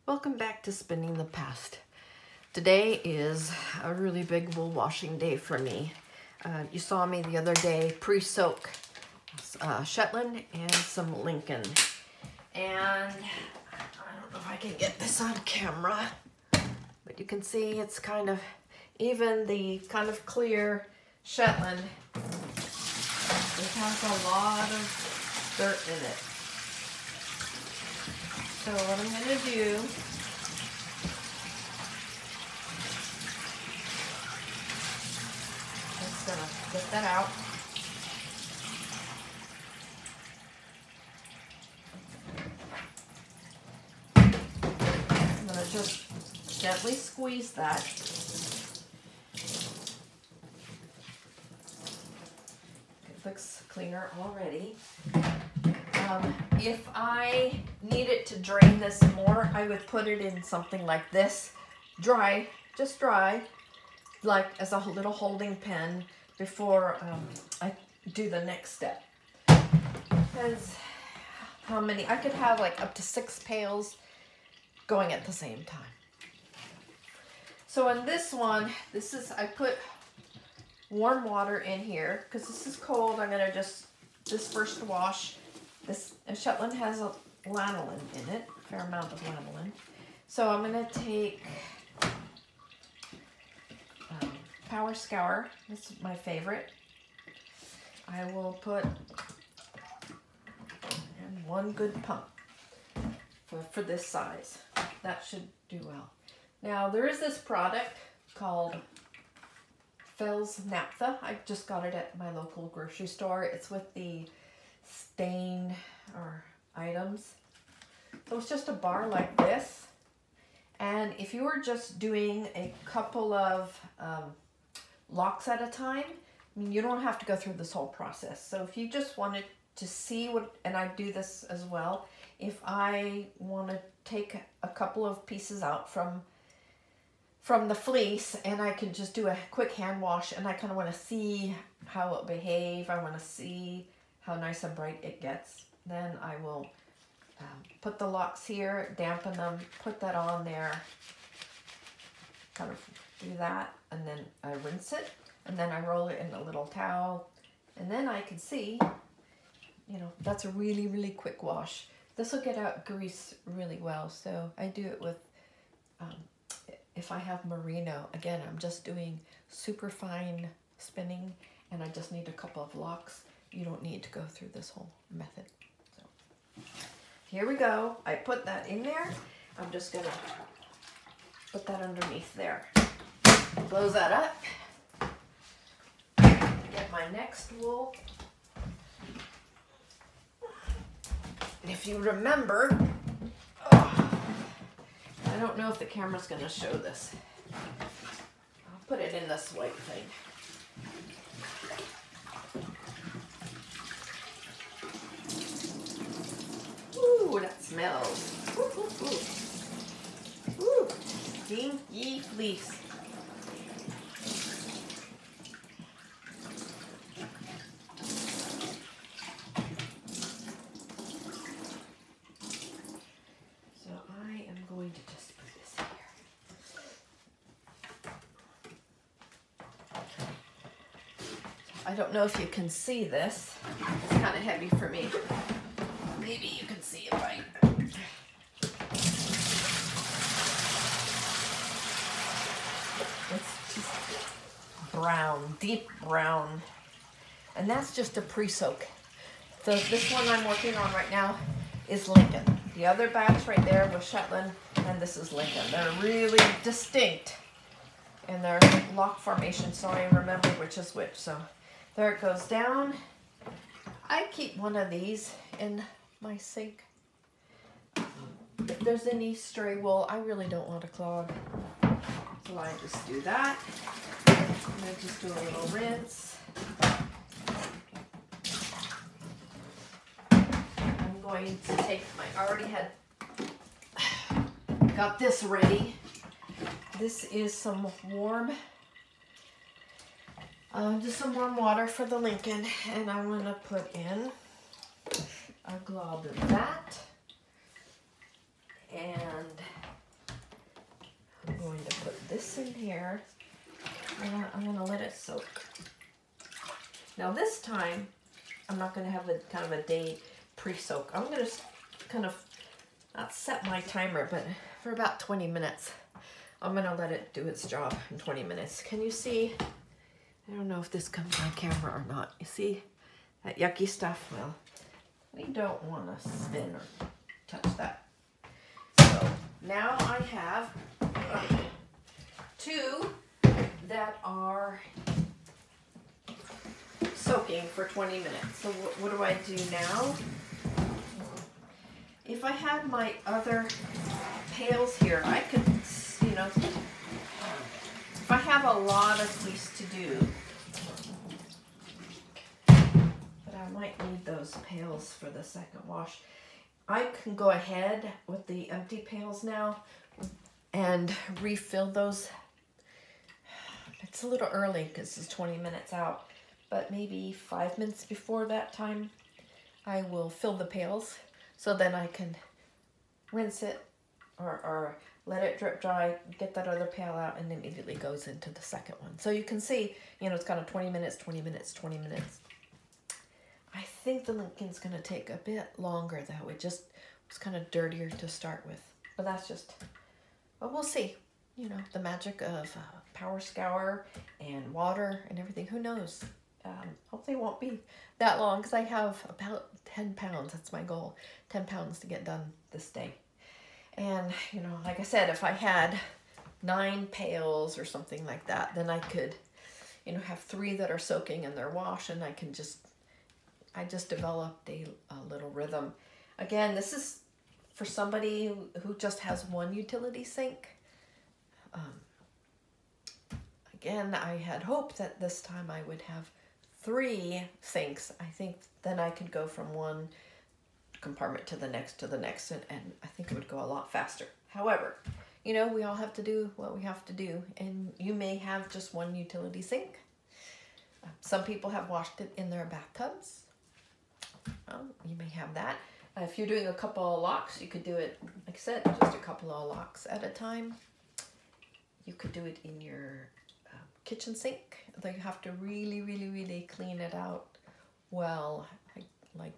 Welcome back to Spinning the Past. Today is a really big wool washing day for me. You saw me the other day pre-soak Shetland and some Lincoln. And I don't know if I can get this on camera, but you can see it's kind of, even the kind of clear Shetland, it has a lot of dirt in it. So what I'm going to do is going to get that out. I'm going to just gently squeeze that. It looks cleaner already. If I needed to drain this more, I would put it in something like this, dry, just dry, like as a little holding pen before I do the next step. Because how many, I could have like up to 6 pails going at the same time. So in this one, I put warm water in here because this is cold. I'm gonna just, this first wash, this Shetland has a lanolin in it, a fair amount of lanolin. So I'm going to take Power Scour. This is my favorite. I will put in one good pump for this size. That should do well. Now there is this product called Fell's Naphtha. I just got it at my local grocery store. It's with the stain or items. So it's just a bar like this. And if you were just doing a couple of locks at a time, I mean, you don't have to go through this whole process. So if you just wanted to see what, and I do this as well, if I want to take a couple of pieces out from the fleece and I can just do a quick hand wash and I kind of want to see how it behave, I want to see how nice and bright it gets, then I will put the locks here, dampen them, put that on there, kind of do that, and then I rinse it, and then I roll it in a little towel, and then I can see, you know, that's a really, really quick wash. This will get out grease really well, so I do it with, if I have merino, again, I'm just doing super fine spinning, and I just need a couple of locks. You don't need to go through this whole method. So here we go. I put that in there. I'm just gonna put that underneath there. Close that up. Get my next wool. And if you remember, I don't know if the camera's gonna show this. I'll put it in this white thing. Ooh, that smells. Ooh, ooh, ooh. Ooh, stinky fleece. So I am going to just put this here. I don't know if you can see this. It's kind of heavy for me. Maybe you can see it right. It's just brown, deep brown. And that's just a pre-soak. So this one I'm working on right now is Lincoln. The other batch right there was Shetland, and this is Lincoln. They're really distinct in their lock formation, so I remember which is which. So there it goes down. I keep one of these in my sink. If there's any stray wool, I really don't want to clog, so I just do that. I'm going to just do a little rinse. I'm going to take my, I already had got this ready. This is some warm, just some warm water for the Lincoln, and I'm going to put in a glob of that, and this in here. And I'm gonna let it soak. Now this time, I'm not gonna have a kind of a day pre-soak. I'm gonna kind of, not set my timer, but for about 20 minutes. I'm gonna let it do its job in 20 minutes. Can you see? I don't know if this comes on camera or not. You see that yucky stuff? Well, we don't want to spin or touch that. So now I have two that are soaking for 20 minutes. So what do I do now? If I had my other pails here, I could, you know, if I have a lot of fleece to do, but I might need those pails for the second wash. I can go ahead with the empty pails now and refill those. It's a little early because it's 20 minutes out, but maybe 5 minutes before that time, I will fill the pails so then I can rinse it or let it drip dry, get that other pail out, and immediately goes into the second one. So you can see, you know, it's kind of 20 minutes, 20 minutes, 20 minutes. I think the Lincoln's going to take a bit longer, though. It just was kind of dirtier to start with. But that's just, well, we'll see. You know, the magic of power scour and water and everything. Who knows? Hopefully it won't be that long because I have about 10 pounds. That's my goal. 10 pounds to get done this day. And, you know, like I said, if I had 9 pails or something like that, then I could, you know, have 3 that are soaking in their wash, and I just developed a little rhythm. Again, this is for somebody who just has one utility sink. Again, I had hoped that this time I would have 3 sinks. I think then I could go from one compartment to the next, and I think it would go a lot faster. However, you know, we all have to do what we have to do, and you may have just one utility sink. Some people have washed it in their bathtubs. You may have that. If you're doing a couple of locks, you could do it, like I said, just a couple of locks at a time. You could do it in your kitchen sink, though you have to really, really, really clean it out well, like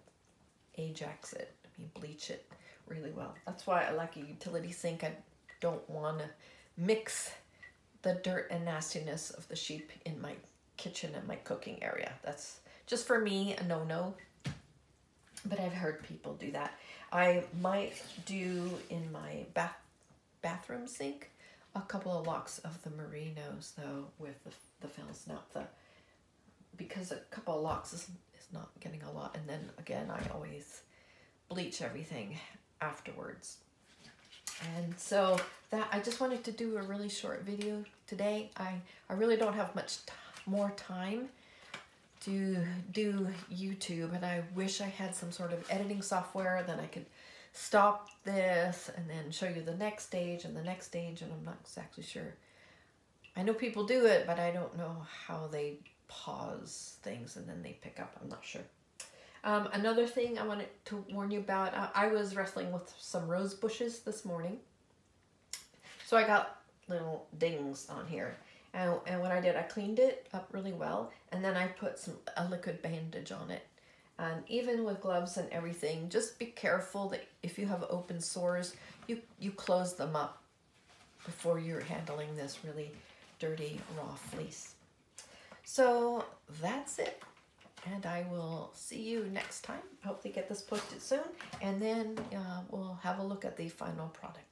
Ajax it, bleach it really well. That's why I like a utility sink. I don't want to mix the dirt and nastiness of the sheep in my kitchen and my cooking area. That's just for me a no-no, but I've heard people do that. I might do in my bathroom sink a couple of locks of the merinos, though, with the Fleece naphtha, because a couple of locks is not getting a lot. And then again, I always bleach everything afterwards. And so that, I just wanted to do a really short video today. I really don't have much more time to do YouTube, and I wish I had some sort of editing software, then I could stop this and then show you the next stage and the next stage, and I'm not exactly sure. I know people do it, but I don't know how they pause things and then they pick up. I'm not sure. Another thing I wanted to warn you about, I was wrestling with some rose bushes this morning. So I got little dings on here. And what I did, I cleaned it up really well, and then I put a liquid bandage on it. And even with gloves and everything, just be careful that if you have open sores, you close them up before you're handling this really dirty raw fleece. So that's it, and I will see you next time. I hope to get this posted soon, and then we'll have a look at the final product.